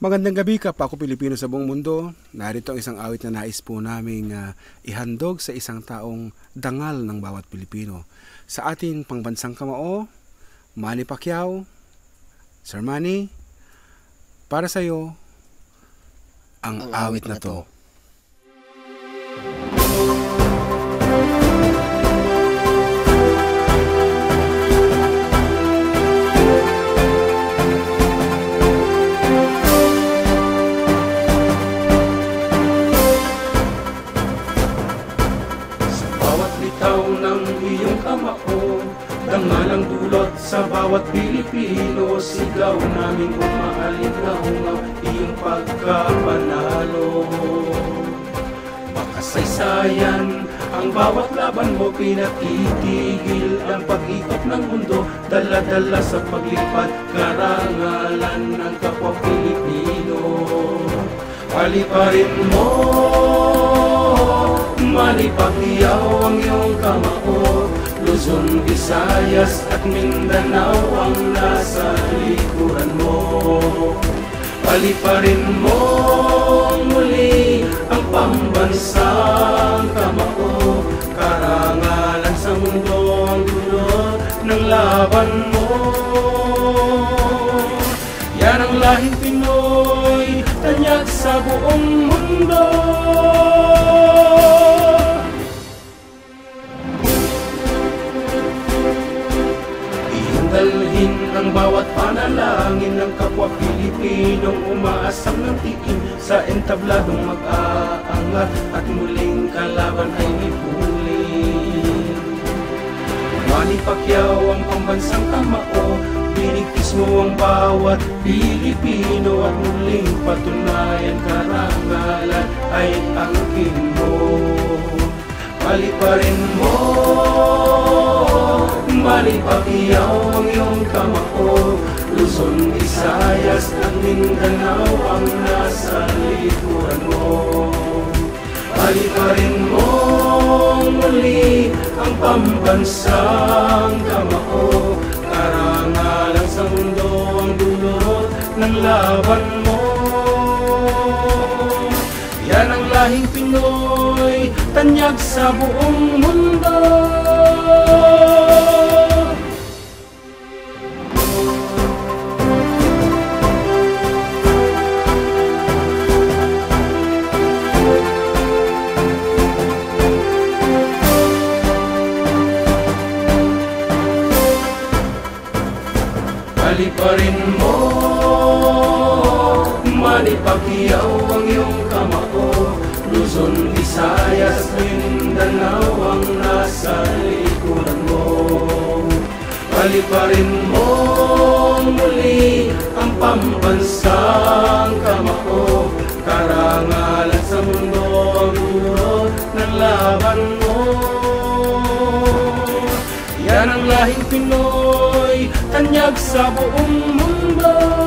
Magandang gabi kapwa Pilipino sa buong mundo. Narito ang isang awit na nais po naming ihandog sa isang taong dangal ng bawat Pilipino. Sa ating pangbansang kamao, Manny Pacquiao, Sir Manny, para sa iyo ang awit na to. Ng iyong kamao, dangalang dulot sa bawat Pilipino, sigaw naming umaalingaw iyong pagkapanalo. Makasaysayan ang bawat laban mo, pinatitigil ang pag-ikot ng mundo, dala-dala sa paglipad, karangalan ng kapwa Pilipino. Paliparin mo, Manny Pacquiao, ang iyong kamao, Luzon, Visayas at Mindanao ang nasa likuran mo. Paliparin mo muli ang pambansang kamao, karangalan sa mundo ang dulot ng laban mo. Yan ang lahing Pinoy, tanyag sa buong mundo. Dalhin ang bawat panalangin ng kapwa Pilipinong umaasam ng tiing sa entabladong mag-aangat at muling kalaban ay lipulin. Manny Pacquiao, ang pambansang kamao, binigkis mo ang bawat Pilipino at muling patunayan karangalan ay angkin mo. Paliparin mo, Manny Pacquiao, ang iyong kamao, Luzon, Visayas at Mindanao ang nasa likuran mo. Paliparin mo muli ang pambansang kamao, karangalan sa mundo ang dulot ng laban mo. Yan ang lahing Pinoy, tanyag sa buong mundo. Paliparin mo, Manny Pacquiao, ang iyong kamao, Luzon, Visayas, Mindanao ang nasa likuran mo. Paliparin mo muli ang pambansang kamao, karangalan sa mundo ang dulot ng laban mo. Yan ang lahing Pinoy, tanyag sa buong mundo.